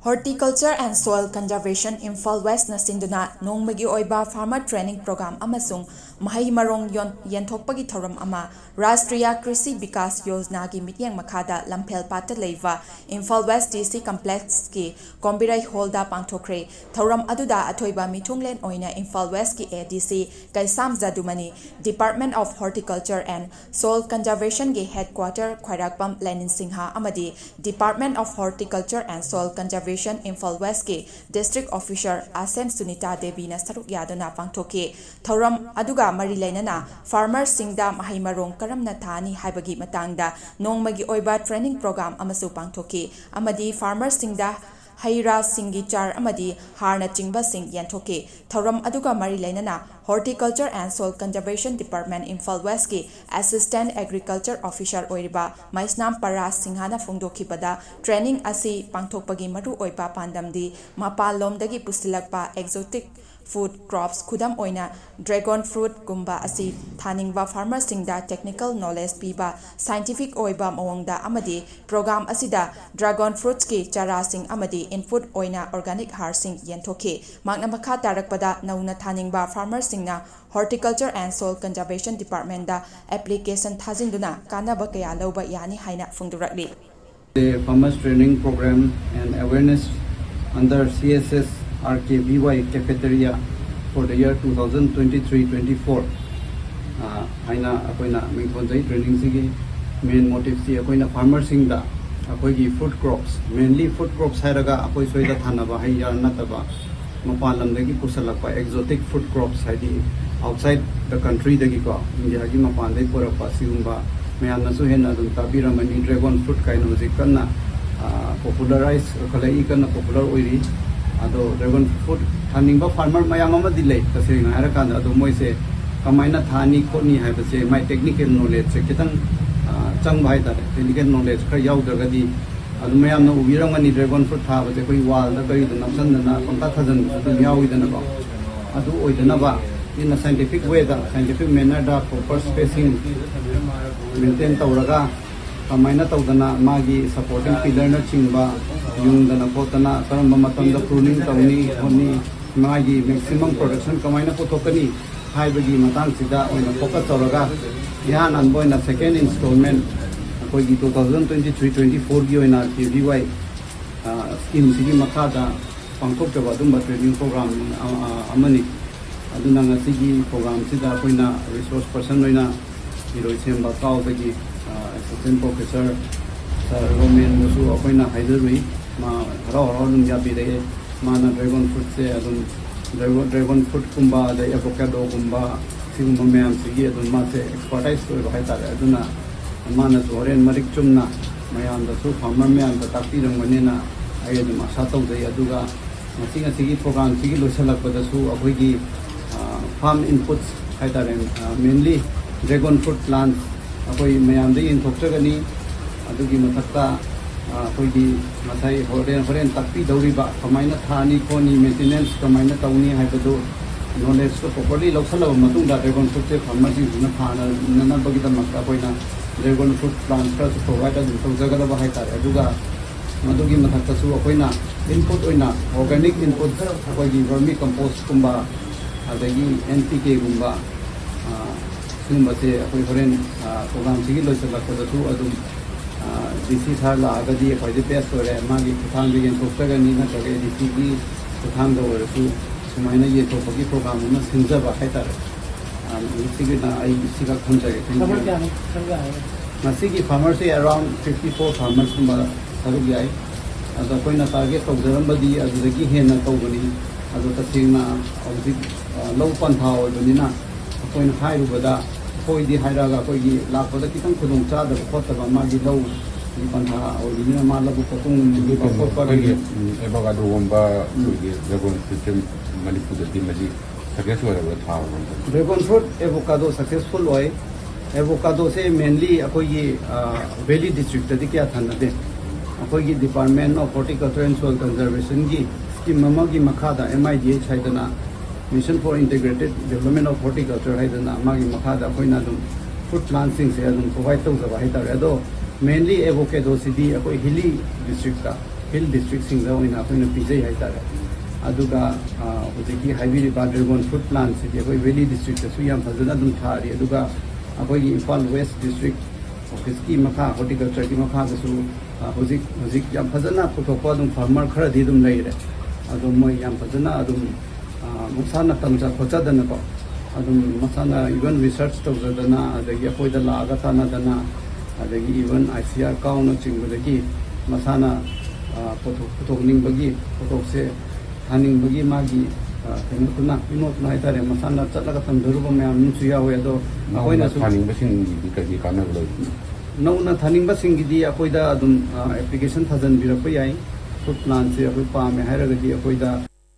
Horticulture and Soil Conservation Imphal West Nasinduna Nongmagi Oiba Farmer Training Program Amasung Mahai Marong Yenthokpagi Thoram Ama Rashtriya Krishi Vikas Yojana Gi Mityang Makhada Lampel Pata Leiva Imphal West DC Complex Ki Kombirai Holda Pangthokre Thoram Aduda Athoiba Mitunglen Oina Imphal West Ki ADC Kaisam Zadumani Department of Horticulture and Soil Conservation Gi Headquarter Khwairakpam Lenin Singha Amadi Department of Horticulture and Soil Conservation Imphal West ki District Officer Asem Sunita Devi na saruk yaduna pangthoki Thoram aduga mari lainana farmers singda mahai marong karamna thani haibagi matangda nongmagi oiba training program amasu pangthoki amadi farmers singda Haira Singi Char Amadi Harna Chingba Sing Yantoke Thoram aduga mari lainana Horticulture and Soil Conservation Department Imphal West ki Assistant Agriculture Officer Oiriba Maisnam Paras Singhana Fungdokhibada Training asi pangthokpagi maru oiba pandamdi mapalomdagi pusilakpa exotic food crops khudam oina dragon fruit gumba asi thaningba farmers singda technical knowledge piba scientific oiba mawangda amadi program asida dragon fruits ki chara sing amadi input oina organic har sing yenthoke magna makha tarakpada nauna thaningba farmers singna Horticulture and Soil Conservation Department da application thajinduna kanaba kaya lauba yani haina fungdurakli. The farmers training program and awareness under CSS RKVY cafeteria for the year 2023-24. Haina akoina mingponjai training sigi main motive si akoina farmers singda akoigi fruit crops mainly fruit crops hairaga akoi soida thanaba haira nataba mapalamdagi pusalakpa exotic fruit crops haidi outside the country dagi ko India gi mapandai porapa sigumba mayamna su hena dum tabiramani dragon fruit kaino jikanna popularize khalai kana popular oiri ado dragon fruit thaningba farmer mayam ama dilai tasena hara kan ado moise kamaina thani khoni haibase my technical knowledge se kitang chang bhai ta technical knowledge khar yaw dagadi ado mayam na ubirangani dragon fruit tha base koi wall da kari da namsan na pangta thajan adu yaw idana ba adu oidana ba in a scientific way da scientific manner da proper spacing maintain tawraga kamaina tawdana magi supporting pillar na chingba yung dana potana karamba matamda pruning tawni honi magi maximum production kamaina puthokani haibagi matang sida oina focus tawraga yan anboina second installment koi 2023-24 gi oina KVY scheme sigi makada pangkok jaba dumba training program amani aduna ngasigi program sida koina resource person oina iroi semba kaw dagi assistant professor sir Roman musu akoina haidarui ma haro dum jabi de mana dragon fruit se adum dragon fruit kumba de avocado kumba singum meam sigi adum ma se expertise ko bahai ta aduna mana zoren marik chumna mayam da su farmer meam da takti rang manena ai adum asa tau de aduga masinga sigi program sigi losalak pada su akoigi farm inputs haitaren mainly dragon fruit plants akoi mayam de in thokchagani adugi mathakta akoigi masai horen takpi dauriba kamaina thani koni maintenance kamaina tauni haibadu knowledge ko properly loksala matungda dragon fruit se farmer sing na thana nana bagida makta koina dragon fruit plants ka su provide adu thokjagala ba haitare aduga madugi mathakta su akoina input oina organic input akoigi vermi compost kumba adagi NPK gumba sumase akoi horen program sigi loisalakpada su adum DC thar la agadi akoi de best ore magi kuthang de gen tokagani na toge DC gi kuthang do ore su sumaina ye topagi program na sinjaba haitare sigi na ai siga khonjage masigi farmers around 54 farmers kumba saru yai ado koina target togjarambadi adudagi hena togani ado tasingna audik low pantha oibnina akoina hairubada koidi hairaga koigi lakpada kitang khudong cha da khotaba magi low ni pantha oibnina malabu kokung ni kokpa gi avocado gomba koigi dragon fruit manipur di maji successful tha dragon fruit avocado successful oi avocado se mainly akoigi valley district da kya thana de akoigi department of horticulture and soil conservation gi scheme mamagi makhada MIDH haidana Mission for Integrated Development of Horticulture haidana magi makhada koina dum fruit planting se adum provide to jaba haitare ado mainly avocado city akoi hilly district ka hill district पीजे है अदुगा हुजिकी हाइबीरिबा dragon fruit plant से अखोई valley district याम फजना दुम थारी अदुगा अखोई इम्फाल वेस्ट डिस्ट्रिक्ट ऑफिस की मखा हॉर्टिकल्चर की मखा गसु हुजिक याम फजना पुथोपा दुम फार्मर खरदी दुम लेरे अदुम मोय याम फजना अदुम मुसाना तमजा खोचादना को अदुम मसाना इवन रिसर्च तौजदना अदगी अखोइदा लागा तानादना अदगी इवन ICR काउन चिंगबदगी मसाना पुथोकनिंगबगी पुथोकसे थानिंगबगी मागी कहीं इनोतना है मसाना चलगा तमदरुब मैम हुए अदो नौना थानिंगबसिंगदी अखोइदा अदुम एप्लीकेशन थाजनबिरप याई फ्रूट प्लांट से अखोइ पामे हाइरगदी अखोइदा